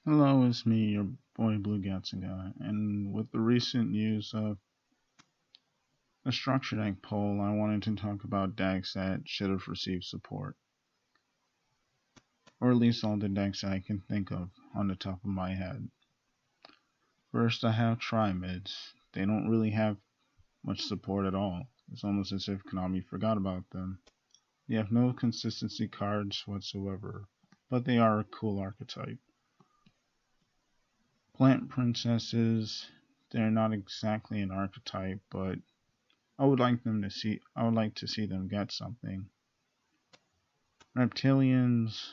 Hello, it's me, your boy Blue Gatsuga, and with the recent news of a structure deck poll, I wanted to talk about decks that should have received support, or at least all the decks that I can think of on the top of my head. First, I have Trimids. They don't really have much support at all. It's almost as if Konami forgot about them. They have no consistency cards whatsoever, but they are a cool archetype. Plant Princesses, they're not exactly an archetype, but I would like to see them get something. Reptilians,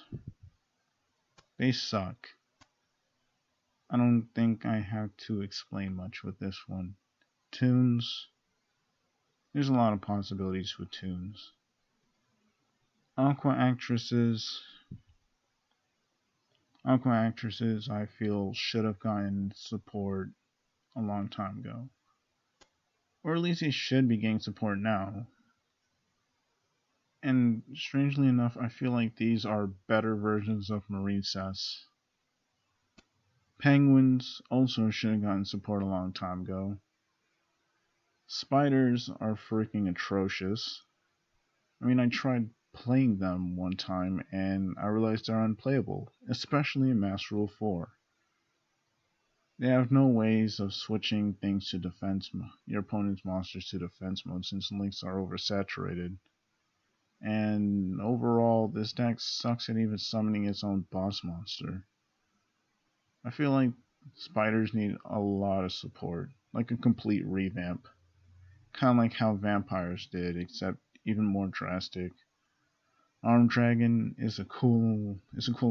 they suck. I don't think I have to explain much with this one. Tunes, there's a lot of possibilities with tunes. Aquaactresses, Aquaactresses I feel should have gotten support a long time ago. Or at least they should be getting support now. And strangely enough, I feel like these are better versions of Marine Cess. Penguins also should have gotten support a long time ago. Spiders are freaking atrocious. I mean, I tried playing them one time and I realized they're unplayable, especially in Master Rule 4. They have no ways of switching things to your opponent's monsters to defense mode since links are oversaturated. And overall, this deck sucks at even summoning its own boss monster. I feel like spiders need a lot of support, like a complete revamp. Kind of like how vampires did, except even more drastic. Armed Dragon is a cool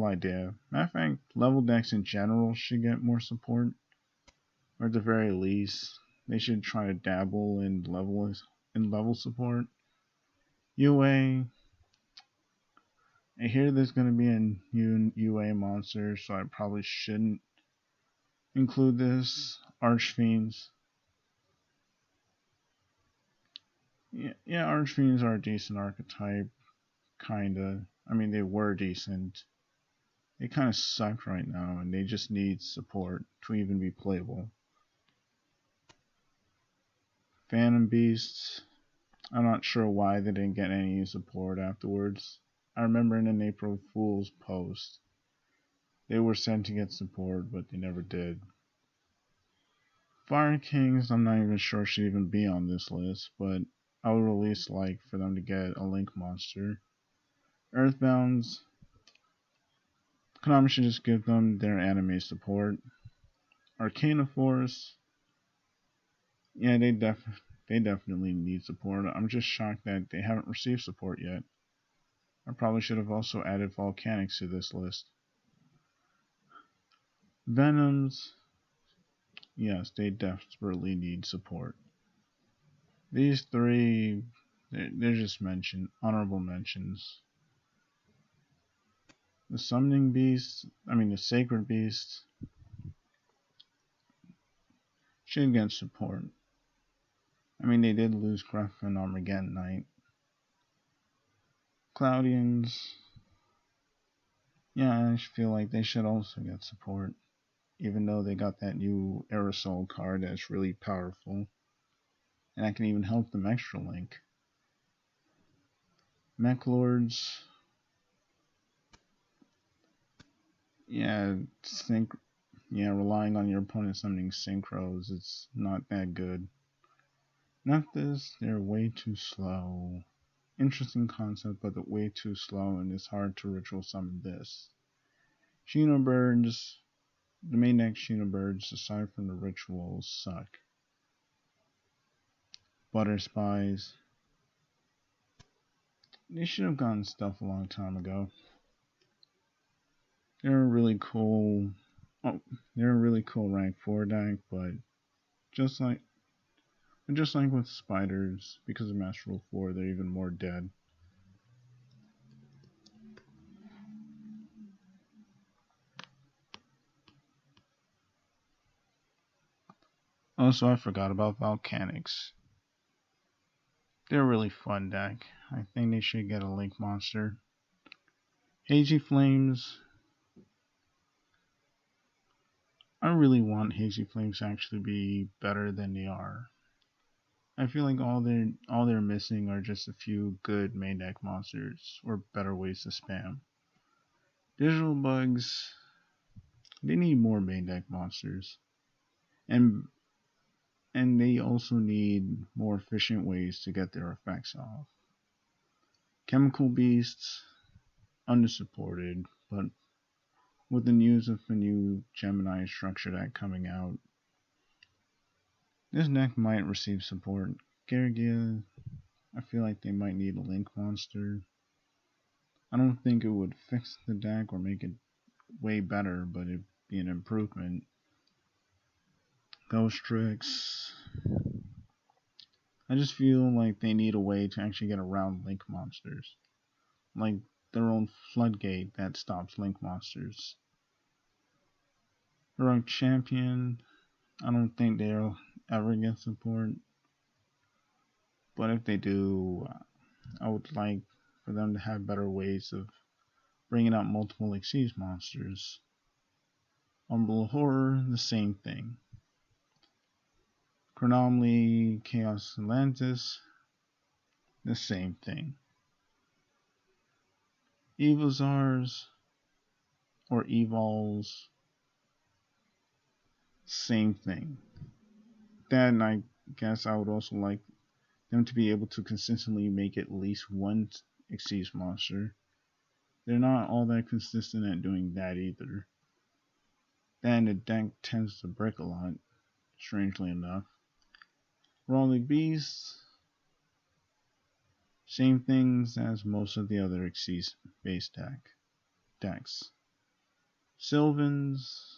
idea. Matter of fact, level decks in general should get more support, or at the very least, they should try to dabble in level support. UA, I hear there's going to be a new UA monster, so I probably shouldn't include this. Archfiends. Yeah, Archfiends are a decent archetype, kinda. I mean, they were decent. They kind of suck right now, and they just need support to even be playable. Phantom Beasts. I'm not sure why they didn't get any support afterwards. I remember in an April Fool's post, they were sent to get support, but they never did. Fire Kings, I'm not even sure should even be on this list, but I would at least like for them to get a Link monster. Earthbounds, Konami should just give them their anime support. Arcana Force, yeah, they definitely need support. I'm just shocked that they haven't received support yet. I probably should have also added Volcanics to this list. Venoms, yes, they desperately need support. These three, they're just honorable mentions. The Summoning Beast, the Sacred Beast, should get support. I mean, they did lose Griffin Armageddon Knight. Cloudians, yeah, I feel like they should also get support, even though they got that new Aerosol card that's really powerful, and that can even help them extra link. Mech Lords, yeah, relying on your opponent summoning synchros, it's not that good. Noctis, they're way too slow. Interesting concept, but they're way too slow, and it's hard to ritual summon this. Xenobirds, the main deck Xenobirds, aside from the rituals, suck. Butter Spies, they should have gotten stuff a long time ago. They're a really cool. Oh, they're a really cool rank 4 deck, but just like with spiders, because of Master Rule 4, they're even more dead. Also, I forgot about Volcanics. They're a really fun deck. I think they should get a Link monster. Hazy Flames. I really want Hazy Flames to actually be better than they are. I feel like all they're missing are just a few good main deck monsters or better ways to spam. Digital bugs, they need more main deck monsters. And and they also need more efficient ways to get their effects off. Chemical beasts, undersupported, but with the news of the new Gemini structure deck coming out, this deck might receive support. Gargia, I feel like they might need a Link monster. I don't think it would fix the deck or make it way better, but it'd be an improvement. Ghost Tricks, I just feel like they need a way to actually get around Link monsters. Like their own floodgate that stops Link monsters. Heroic Champion, I don't think they'll ever get support. But if they do, I would like for them to have better ways of bringing out multiple Xyz monsters. Umbral Horror, the same thing. Chronomaly, Chaos Atlantis, the same thing. Evozars or Evols, same thing. Then I guess I would also like them to be able to consistently make at least one Xyz monster. They're not all that consistent at doing that either. Then the deck tends to break a lot, strangely enough. Rolling Beasts, same things as most of the other Xyz base decks. Sylvans,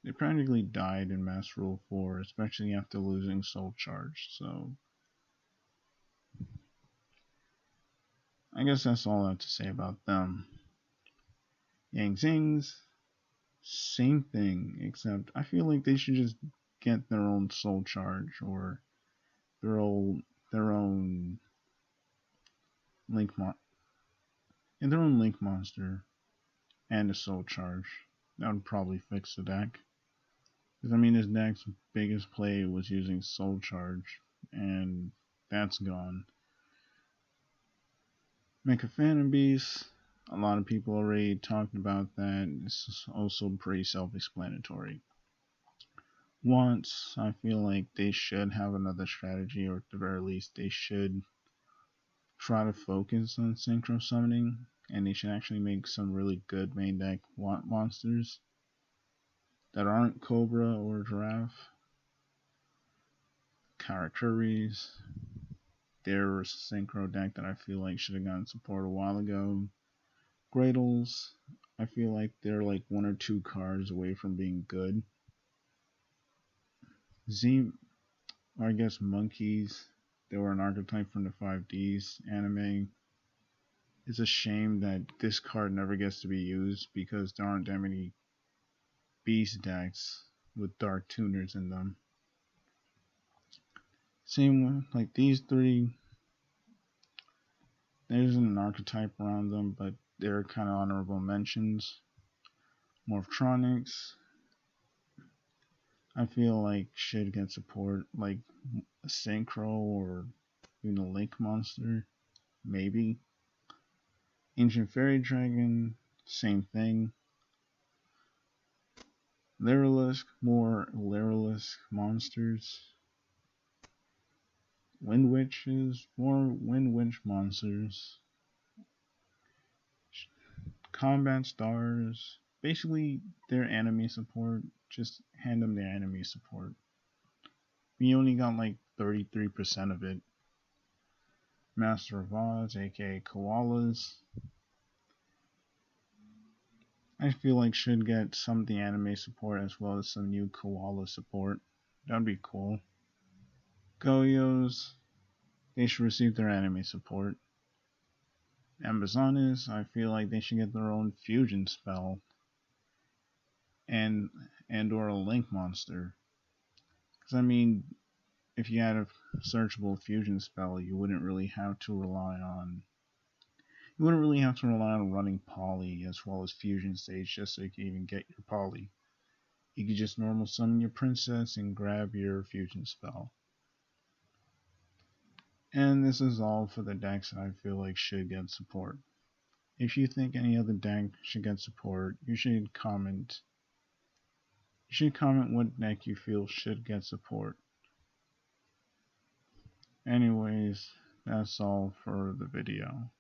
they practically died in Mass Rule 4, especially after losing Soul Charge, so I guess that's all I have to say about them. Yang Zings, same thing, except I feel like they should just get their own Soul Charge or their own Link Link monster and a Soul Charge. That would probably fix the deck. Because I mean, this deck's biggest play was using Soul Charge, and that's gone. Mecha Phantom Beast, a lot of people already talked about that. It's also pretty self-explanatory. Once, I feel like they should have another strategy, or at the very least, they should try to focus on synchro summoning, and they should actually make some really good main deck monsters that aren't Cobra or Giraffe. Karakuris, they're a synchro deck that I feel like should have gotten support a while ago. Gradles, I feel like they're like one or two cards away from being good. Z, or I guess Monkeys, they were an archetype from the 5Ds anime. It's a shame that this card never gets to be used because there aren't that many beast decks with dark tuners in them. Same with like these three, there isn't an archetype around them, but they're kind of honorable mentions. Morphtronics, I feel like should get support, like a Synchro or even a Link monster, maybe. Ancient Fairy Dragon, same thing. Lyrilisk, more Lyrilisk monsters. Wind Witches, more Wind Witch monsters. Combat Stars, basically their anime support, just hand them their anime support. We only got like 33% of it. Master of Oz, aka Koalas, I feel like should get some of the anime support as well as some new koala support. That'd be cool. Goyos, they should receive their anime support. Amazonas, I feel like they should get their own fusion spell and or a link monster. Because I mean, if you had a searchable fusion spell, you wouldn't really have to rely on running poly as well as fusion stage just so you can even get your poly. You could just normal summon your princess and grab your fusion spell. And this is all for the decks that I feel like should get support. If you think any other deck should get support, you should comment. You should comment what deck you feel should get support. Anyways, that's all for the video.